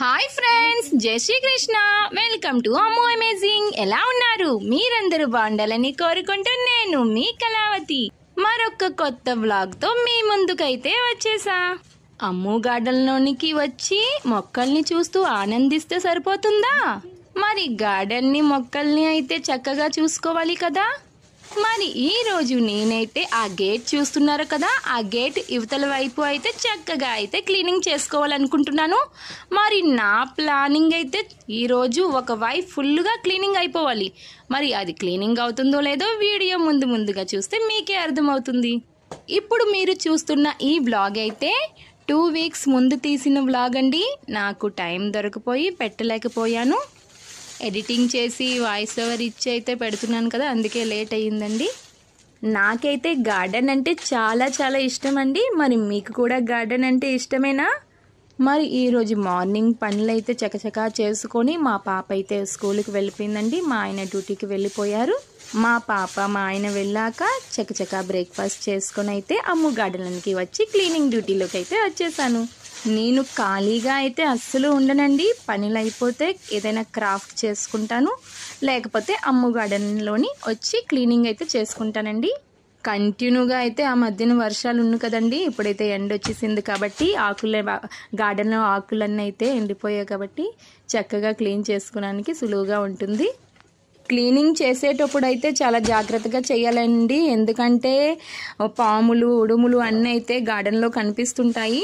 Hi friends, జై Shrikrishna. Welcome to Ammu amazing. ఎలా ఉన్నారు? మీరందరూ బాగుండాలని కోరుకుంటూ నేను మీ కళావతి మరొక కొత్త వ్లాగ్ తో మీ ముందుకైతే వచ్చేసా. అమ్ము గార్డెన్ లోనికి వచ్చి మొక్కల్ని చూస్తూ ఆనందిస్తే సరిపోతుందా? మరి గార్డెన్ ని మొక్కల్ని అయితే చక్కగా చూసుకోవాలి కదా. మరి ఈ రోజు నేనైతే ఆ గేట్ చూస్తున్నారు కదా, ఆ గేట్ ఇవతల వైపు అయితే చక్కగా అయితే క్లీనింగ్ చేసుకోవాలనుకుంటున్నాను. మరి నా ప్లానింగ్ అయితే ఈరోజు ఒక వైపు ఫుల్గా క్లీనింగ్ అయిపోవాలి. మరి అది క్లీనింగ్ అవుతుందో లేదో వీడియో ముందుగా చూస్తే మీకే అర్థమవుతుంది. ఇప్పుడు మీరు చూస్తున్న ఈ వ్లాగ్ అయితే 2 వీక్స్ ముందు తీసిన వ్లాగ్ అండి. నాకు టైం దొరకపోయి పెట్టలేకపోయాను. ఎడిటింగ్ చేసి వాయిస్ ఓవర్ ఇచ్చి అయితే పెడుతున్నాను కదా, అందుకే లేట్ అయ్యిందండి. నాకైతే గార్డెన్ అంటే చాలా చాలా ఇష్టం అండి. మరి మీకు కూడా గార్డెన్ అంటే ఇష్టమేనా? మరి ఈరోజు మార్నింగ్ పనులు అయితే చకచకా చేసుకొని మా పాప అయితే స్కూల్కి వెళ్ళిపోయిందండి. మా ఆయన డ్యూటీకి వెళ్ళిపోయారు. మా పాప మా ఆయన వెళ్ళాక చకచకా బ్రేక్ఫాస్ట్ చేసుకొని అయితే అమ్ము గార్డెన్కి వచ్చి క్లీనింగ్ డ్యూటీలోకి అయితే వచ్చేసాను. నేను ఖాళీగా అయితే అస్సలు ఉండనండి. పనులు అయిపోతే ఏదైనా క్రాఫ్ట్ చేసుకుంటాను, లేకపోతే అమ్ము గార్డెన్లోని వచ్చి క్లీనింగ్ అయితే చేసుకుంటానండి. కంటిన్యూగా అయితే ఆ మధ్యన వర్షాలు ఉన్నాయి కదండి. ఇప్పుడైతే ఎండ వచ్చేసింది కాబట్టి గార్డెన్లో ఆకులన్నీ అయితే ఎండిపోయాయి కాబట్టి చక్కగా క్లీన్ చేసుకోవడానికి సులువుగా ఉంటుంది. క్లీనింగ్ చేసేటప్పుడు అయితే చాలా జాగ్రత్తగా చేయాలండి. ఎందుకంటే పాములు ఉడుములు అన్నీ అయితే గార్డెన్లో కనిపిస్తుంటాయి.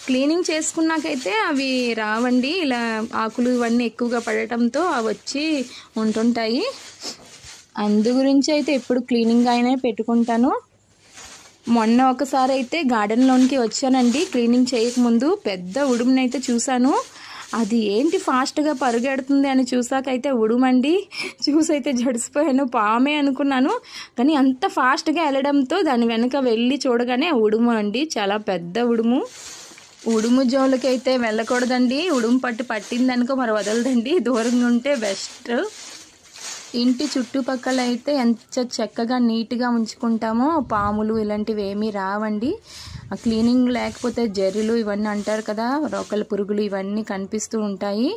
క్లీనింగ్ చేసుకున్నాకైతే అవి రావండి. ఇలా ఆకులు ఇవన్నీ ఎక్కువగా పడటంతో అవి వచ్చి ఉంటుంటాయి. అందు గురించి అయితే ఎప్పుడు క్లీనింగ్ అయినా పెట్టుకుంటాను. మొన్న ఒకసారి అయితే గార్డెన్లోనికి వచ్చానండి. క్లీనింగ్ చేయకముందు పెద్ద ఉడుమునైతే చూశాను. అది ఏంటి ఫాస్ట్గా పరుగెడుతుంది అని చూసాకైతే ఉడుమండి. చూసైతే జడిసిపోయాను. పామే అనుకున్నాను, కానీ అంత ఫాస్ట్గా వెళ్ళడంతో దాని వెనక వెళ్ళి చూడగానే ఉడుము అండి. చాలా పెద్ద ఉడుము. ఉడుము జోలికి అయితే వెళ్ళకూడదండి. ఉడుము పట్టిందనుకో మరి వదలదండి. దూరంగా ఉంటే బెస్ట్. ఇంటి చుట్టుపక్కల అయితే ఎంత చక్కగా నీట్గా ఉంచుకుంటామో పాములు ఇలాంటివి ఏమీ రావండి. క్లీనింగ్ లేకపోతే జర్రీలు ఇవన్నీ అంటారు కదా, రోకల పురుగులు ఇవన్నీ కనిపిస్తూ ఉంటాయి.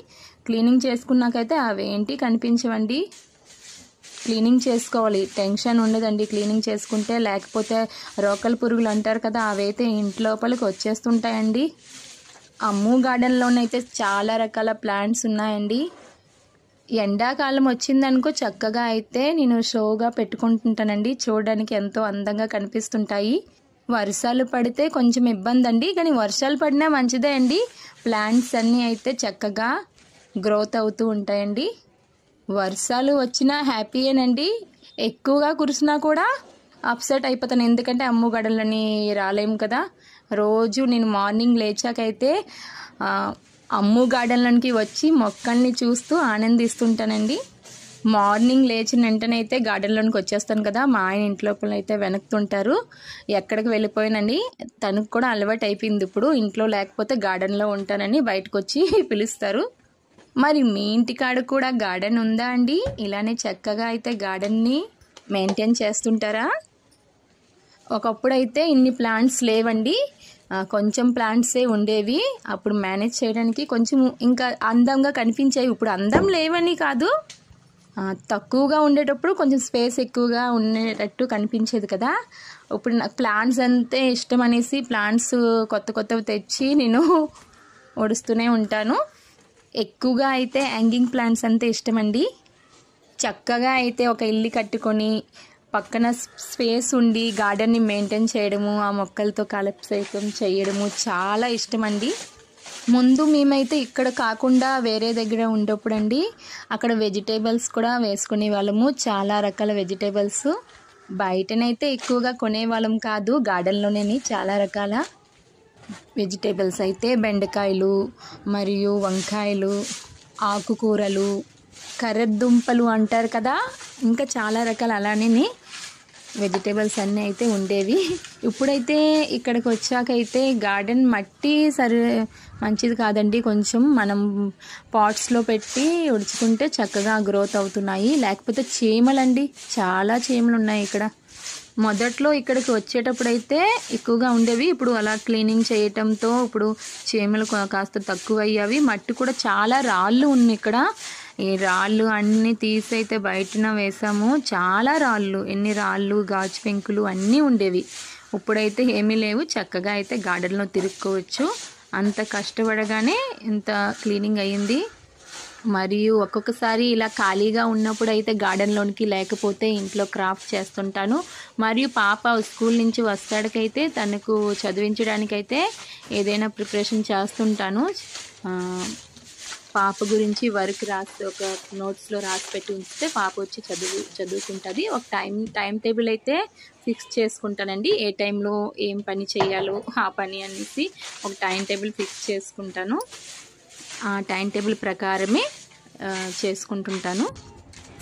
క్లీనింగ్ చేసుకున్నాకైతే అవేంటి కనిపించవండి. క్లీనింగ్ చేసుకోవాలి, టెన్షన్ ఉండదండి క్లీనింగ్ చేసుకుంటే. లేకపోతే రోకల పురుగులు అంటారు కదా, అవైతే ఇంటి లోపలికి వచ్చేస్తుంటాయండి. అమ్ము గార్డెన్లోనైతే చాలా రకాల ప్లాంట్స్ ఉన్నాయండి. ఎండాకాలం వచ్చిందనుకో చక్కగా అయితే నేను షోగా పెట్టుకుంటుంటానండి. చూడడానికి ఎంతో అందంగా కనిపిస్తుంటాయి. వర్షాలు పడితే కొంచెం ఇబ్బంది అండి, కానీ వర్షాలు పడినా మంచిదే అండి. ప్లాంట్స్ అన్నీ అయితే చక్కగా గ్రోత్ అవుతూ ఉంటాయండి. వర్షాలు వచ్చినా హ్యాపీయేనండి. ఎక్కువగా కురిసినా కూడా అప్సెట్ అయిపోతాను, ఎందుకంటే అమ్ము గడలని రాలేము కదా. రోజు నేను మార్నింగ్ లేచాకైతే అమ్ము గార్డెన్లోకి వచ్చి మొక్కల్ని చూస్తూ ఆనందిస్తుంటానండి. మార్నింగ్ లేచిన వెంటనే అయితే గార్డెన్లోనికి వచ్చేస్తాను కదా. మా ఆయన ఇంట్లోపల అయితే వెనక్తుంటారు. ఎక్కడికి వెళ్ళిపోయానండి, తనకు కూడా అలవాటు అయిపోయింది. ఇప్పుడు ఇంట్లో లేకపోతే గార్డెన్లో ఉంటానని బయటకు వచ్చి పిలుస్తారు. మరి మీ ఇంటికాడ కూడా గార్డెన్ ఉందా అండి? ఇలానే చక్కగా అయితే గార్డెన్ని మెయింటైన్ చేస్తుంటారా? ఒకప్పుడైతే ఇన్ని ప్లాంట్స్ లేవండి, కొంచెం ప్లాంట్సే ఉండేవి. అప్పుడు మేనేజ్ చేయడానికి కొంచెం ఇంకా అందంగా కనిపించేవి. ఇప్పుడు అందం లేవని కాదు, తక్కువగా ఉండేటప్పుడు కొంచెం స్పేస్ ఎక్కువగా ఉండేటట్టు కనిపించేది కదా. ఇప్పుడు నాకు ప్లాంట్స్ అంతే ఇష్టం అనేసి ప్లాంట్స్ కొత్తవి తెచ్చి నేను ఒడుస్తూనే ఉంటాను. ఎక్కువగా అయితే హ్యాంగింగ్ ప్లాంట్స్ అంతే ఇష్టమండి. చక్కగా అయితే ఒక ఇల్లు కట్టుకొని పక్కన స్పేస్ ఉండి గార్డెన్ని మెయింటైన్ చేయడము, ఆ మొక్కలతో కాలక్షేపం చేయడము చాలా ఇష్టమండి. ముందు మేమైతే ఇక్కడ కాకుండా వేరే దగ్గర ఉండేప్పుడు అండి, అక్కడ వెజిటేబుల్స్ కూడా వేసుకునే వాళ్ళము. చాలా రకాల వెజిటేబుల్స్ బయటనైతే ఎక్కువగా కొనేవాళ్ళం కాదు, గార్డెన్లోనే చాలా రకాల వెజిటేబుల్స్ అయితే బెండకాయలు మరియు వంకాయలు, ఆకుకూరలు, కర్రదుంపలు అంటారు కదా, ఇంకా చాలా రకాల అలానే వెజిటేబుల్స్ అన్నీ అయితే ఉండేవి. ఇప్పుడైతే ఇక్కడికి వచ్చాకైతే గార్డెన్ మట్టి మంచిది కాదండి. కొంచెం మనం పాట్స్లో పెట్టి ఉడుచుకుంటే చక్కగా గ్రోత్ అవుతున్నాయి. లేకపోతే చీమలండి, చాలా చీమలు ఉన్నాయి ఇక్కడ. మొదట్లో ఇక్కడికి వచ్చేటప్పుడైతే ఎక్కువగా ఉండేవి. ఇప్పుడు అలా క్లీనింగ్ చేయటంతో ఇప్పుడు చీమలు కాస్త తక్కువ అయ్యావి. మట్టి కూడా చాలా రాళ్ళు ఉన్నాయి ఇక్కడ. ఈ రాళ్ళు అన్నీ తీసైతే బయటన వేసాము. చాలా రాళ్ళు, ఎన్ని రాళ్ళు, గాజు పెంకులు అన్నీ ఉండేవి. ఇప్పుడైతే ఏమీ లేవు. చక్కగా అయితే గార్డెన్లో తిరుక్కోవచ్చు. అంత కష్టపడగానే ఇంత క్లీనింగ్ అయ్యింది. మరియు ఒక్కొక్కసారి ఇలా ఖాళీగా ఉన్నప్పుడు అయితే గార్డెన్లోనికి, లేకపోతే ఇంట్లో క్రాఫ్ట్ చేస్తుంటాను. మరియు పాప స్కూల్ నుంచి వస్తాడికైతే తనకు చదివించడానికైతే ఏదైనా ప్రిపరేషన్ చేస్తుంటాను. పాప గురించి వర్క్ రాసి ఒక నోట్స్లో రాసి పెట్టి ఉంచితే పాప వచ్చి చదువుకుంటుంది. ఒక టైం టేబుల్ అయితే ఫిక్స్ చేసుకుంటానండి. ఏ టైంలో ఏం పని చేయాలో ఆ పని అనేసి ఒక టైం టేబుల్ ఫిక్స్ చేసుకుంటాను. ఆ టైం టేబుల్ ప్రకారమే చేసుకుంటుంటాను.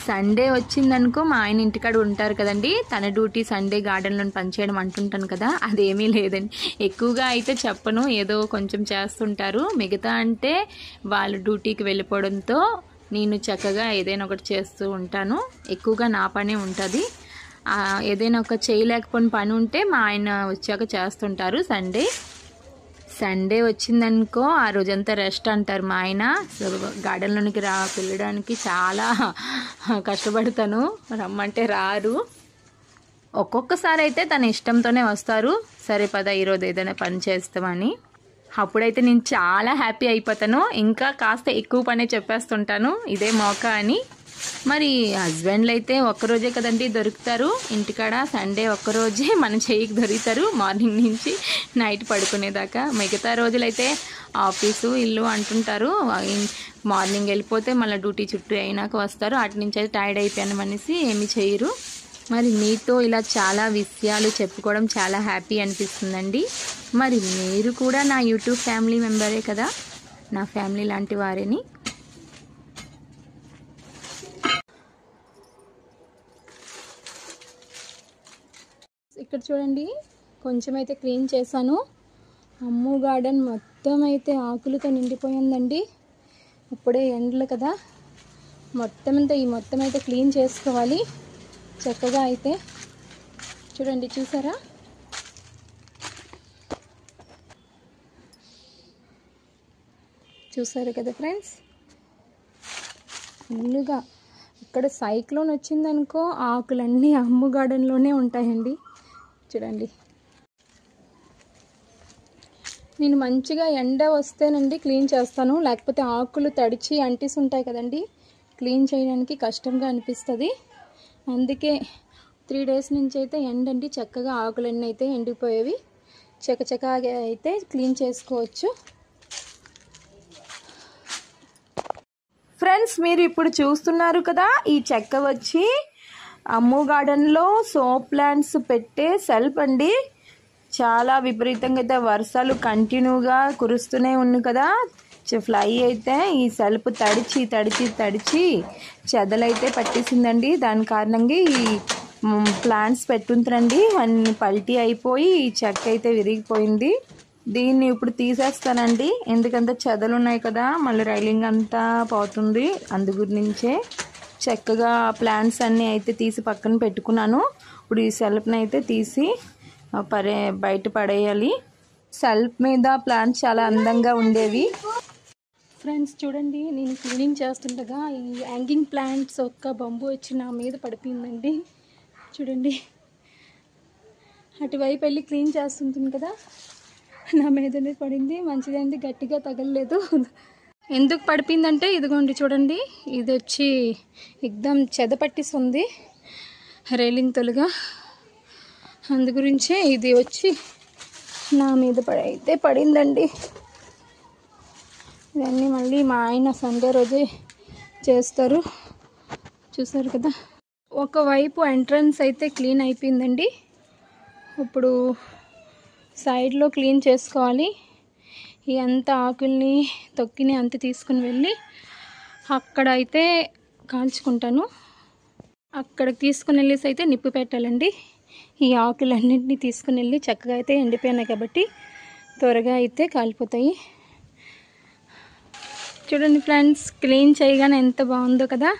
సండే వచ్చిందనుకో మా ఆయన ఇంటికాడ ఉంటారు కదండి. తన డ్యూటీ సండే గార్డెన్లో పనిచేయడం అంటుంటాను కదా, అదేమీ లేదండి. ఎక్కువగా అయితే చెప్పను, ఏదో కొంచెం చేస్తుంటారు. మిగతా అంటే వాళ్ళు డ్యూటీకి వెళ్ళిపోవడంతో నేను చక్కగా ఏదైనా ఒకటి చేస్తూ ఉంటాను. ఎక్కువగా నా పనే ఉంటుంది. ఏదైనా ఒక చేయలేకపోయిన పని ఉంటే మా ఆయన వచ్చాక చేస్తుంటారు. సండే వచ్చిందనుకో ఆ రోజంతా రెస్ట్ అంటారు మా ఆయన. సో గార్డెన్లోనికి వెళ్ళడానికి చాలా కష్టపడతాను, రమ్మంటే రారు. ఒక్కొక్కసారి అయితే తన ఇష్టంతోనే వస్తారు. సరే పద ఈరోజు ఏదైనా పని చేస్తామని. అప్పుడైతే నేను చాలా హ్యాపీ అయిపోతాను. ఇంకా కాస్త ఎక్కువ పనే చెప్పేస్తుంటాను, ఇదే మౌకా అని. మరి హస్బెండ్లు అయితే ఒక్కరోజే కదండి దొరుకుతారు ఇంటికాడ. సండే ఒక్కరోజే మన చేయికి దొరుకుతారు, మార్నింగ్ నుంచి నైట్ పడుకునేదాకా. మిగతా రోజులైతే ఆఫీసు ఇల్లు అంటుంటారు. మార్నింగ్ వెళ్ళిపోతే మళ్ళీ డ్యూటీ చుట్టూ అయినాక వస్తారు. అటు నుంచి అయితే టైర్డ్ అయిపోయాను అనేసి ఏమీ చేయరు. మరి మీతో ఇలా చాలా విషయాలు చెప్పుకోవడం చాలా హ్యాపీ అనిపిస్తుందండి. మరి మీరు కూడా నా యూట్యూబ్ ఫ్యామిలీ మెంబరే కదా, నా ఫ్యామిలీ లాంటి వారిని. ఇక్కడ చూడండి, కొంచెం అయితే క్లీన్ చేశాను. అమ్ము గార్డెన్ మొత్తం అయితే ఆకులతో నిండిపోయిందండి. ఇప్పుడే ఎండలు కదా, ఈ మొత్తం అయితే క్లీన్ చేసుకోవాలి చక్కగా. అయితే చూడండి, చూసారు కదా ఫ్రెండ్స్, ఫుల్గా. ఇక్కడ సైక్లోన్ వచ్చిందనుకో ఆకులన్నీ అమ్ము గార్డెన్లోనే ఉంటాయండి. చూడండి, నేను మంచిగా ఎండ వస్తేనండి క్లీన్ చేస్తాను, లేకపోతే ఆకులు తడిచి అంటిసి ఉంటాయి కదండి, క్లీన్ చేయడానికి కష్టంగా అనిపిస్తుంది. అందుకే 3 days నుంచి అయితే ఎండండి, చక్కగా ఆకులన్నీ అయితే ఎండిపోయేవి. చకచకాగా అయితే క్లీన్ చేసుకోవచ్చు. ఫ్రెండ్స్, మీరు ఇప్పుడు చూస్తున్నారు కదా, ఈ చెక్క వచ్చి అమ్ము గార్డెన్లో సోప్ ప్లాంట్స్ పెట్టే సెల్ఫ్ అండి. చాలా విపరీతంగా అయితే వర్షాలు కంటిన్యూగా కురుస్తూనే ఉన్నాయి కదా. ఫ్లై అయితే ఈ సెల్ఫ్ తడిచి చెదలైతే పట్టేసిందండి. దాని కారణంగా ఈ ప్లాంట్స్ పెట్టుంటారండి, అన్ని పల్టీ అయిపోయి ఈ చెక్క అయితే విరిగిపోయింది. దీన్ని ఇప్పుడు తీసేస్తానండి, ఎందుకంటే చెదలు ఉన్నాయి కదా, మళ్ళీ రైలింగ్ అంతా పోతుంది. అందు గురించే చక్కగా ప్లాంట్స్ అన్నీ అయితే తీసి పక్కన పెట్టుకున్నాను. ఇప్పుడు ఈ సెల్ఫ్ని అయితే తీసి బయట పడేయాలి. సెల్ఫ్ మీద ప్లాంట్స్ చాలా అందంగా ఉండేవి. ఫ్రెండ్స్ చూడండి, నేను క్లీనింగ్ చేస్తుండగా ఈ హ్యాంగింగ్ ప్లాంట్స్ ఒక్క బంబు వచ్చి నా మీద పడిపోయిందండి. చూడండి, అటువైపు వెళ్ళి క్లీన్ చేస్తుంటుంది కదా, నా మీదనే పడింది. మంచిదండి, గట్టిగా తగలలేదు. ఎందుకు పడిపోయిందంటే ఇదిగోండి చూడండి, ఇది వచ్చి ఎక్దమ్ చెద పట్టిస్తుంది రైలింగ్ తొలుగా. అందు గురించే ఇది వచ్చి నా మీద అయితే పడిందండి. ఇవన్నీ మళ్ళీ మా ఆయన సండే రోజే చేస్తారు. చూసారు కదా, ఒకవైపు ఎంట్రన్స్ అయితే క్లీన్ అయిపోయిందండి. ఇప్పుడు సైడ్లో క్లీన్ చేసుకోవాలి. ఈ అంత ఆకుల్ని తొక్కిని అంత తీసుకుని వెళ్ళి అక్కడ అయితే కాల్చుకుంటాను. అక్కడికి తీసుకుని వెళ్ళేసి అయితే నిప్పు పెట్టాలండి. ఈ ఆకులన్నింటినీ తీసుకుని వెళ్ళి చక్కగా అయితే ఎండిపోయినాయి కాబట్టి త్వరగా అయితే కాలిపోతాయి. చూడండి ఫ్రెండ్స్, క్లీన్ చేయగానే ఎంత బాగుందో కదా.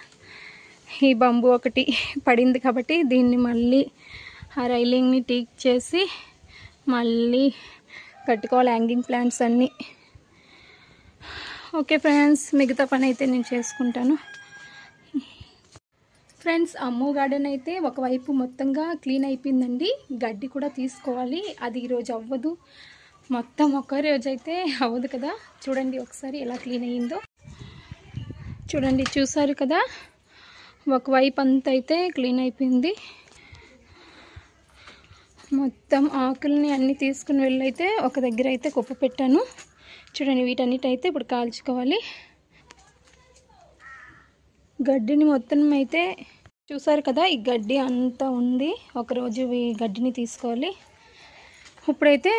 ఈ బంబు ఒకటి పడింది కాబట్టి దీన్ని మళ్ళీ ఆ రైలింగ్ని టీక్ చేసి మళ్ళీ కట్టుకోవాలి హ్యాంగింగ్ ప్లాంట్స్ అన్నీ. ఓకే ఫ్రెండ్స్, మిగతా పని అయితే నేను చేసుకుంటాను. ఫ్రెండ్స్, అమ్మో గార్డెన్ అయితే ఒకవైపు మొత్తంగా క్లీన్ అయిపోయిందండి. గడ్డి కూడా తీసుకోవాలి, అది ఈరోజు అవ్వదు. మొత్తం ఒక్క రోజు అయితే అవ్వదు కదా. చూడండి ఒకసారి ఎలా క్లీన్ అయ్యిందో. చూడండి, చూసారు కదా, ఒకవైపు అంతా అయితే క్లీన్ అయిపోయింది. మొత్తం ఆకుల్ని అన్నీ తీసుకుని వెళ్ళైతే ఒక దగ్గర అయితే కుప్ప పెట్టాను. చూడండి, వీటన్నిటి ఇప్పుడు కాల్చుకోవాలి. గడ్డిని మొత్తం అయితే చూసారు కదా, ఈ గడ్డి అంతా ఉంది. ఒకరోజు ఈ గడ్డిని తీసుకోవాలి. ఇప్పుడైతే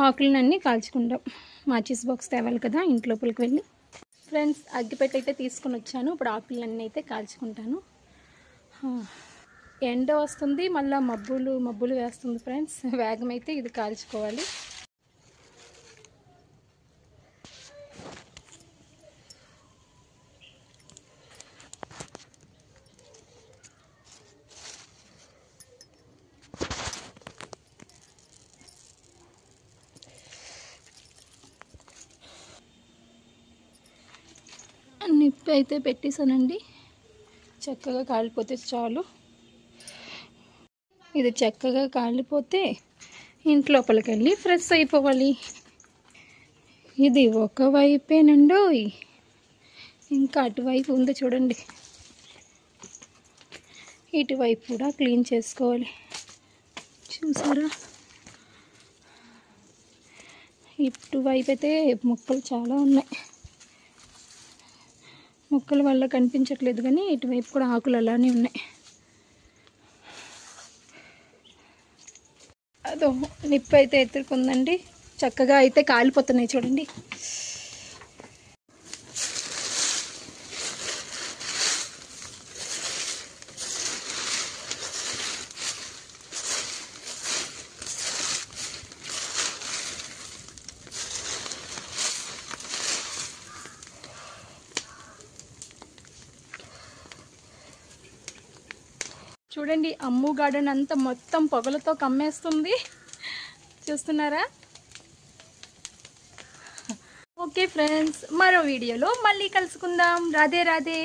ఆకులన్నీ కాల్చుకుంటాం. మాచిస్ బాక్స్ తేవాలి కదా ఇంట్లోపలికి వెళ్ళి. ఫ్రెండ్స్, అగ్గిపెట్టి అయితే తీసుకొని వచ్చాను. ఇప్పుడు ఆకులన్నీ అయితే కాల్చుకుంటాను. ఎండ వస్తుంది, మళ్ళీ మబ్బులు వేస్తుంది ఫ్రెండ్స్. వేగం అయితే ఇది కాల్చుకోవాలి. నిప్పు అయితే పెట్టేశానండి, చక్కగా కాలిపోతే చాలు. ఇది చక్కగా కాలిపోతే ఇంట్లోపలికి వెళ్ళి ఫ్రెష్ అయిపోవాలి. ఇది ఒకవైపేనండో, ఇంకా అటువైపు ఉంది చూడండి. ఇటువైపు కూడా క్లీన్ చేసుకోవాలి. చూసారా, ఇటువైపు అయితే మొక్కలు చాలా ఉన్నాయి. మొక్కల వల్ల కనిపించట్లేదు కానీ ఇటువైపు కూడా ఆకులు అలానే ఉన్నాయి. అదో నిప్పు అయితే ఎత్తుకుందండి, చక్కగా అయితే కాలిపోతున్నాయి చూడండి. చూడండి, అమ్ము గార్డెన్ అంతా మొత్తం పొగలతో కమ్మేస్తుంది. చూస్తున్నారా? ఓకే ఫ్రెండ్స్, మరో వీడియోలో మళ్ళీ కలుసుకుందాం. రాధే రాధే.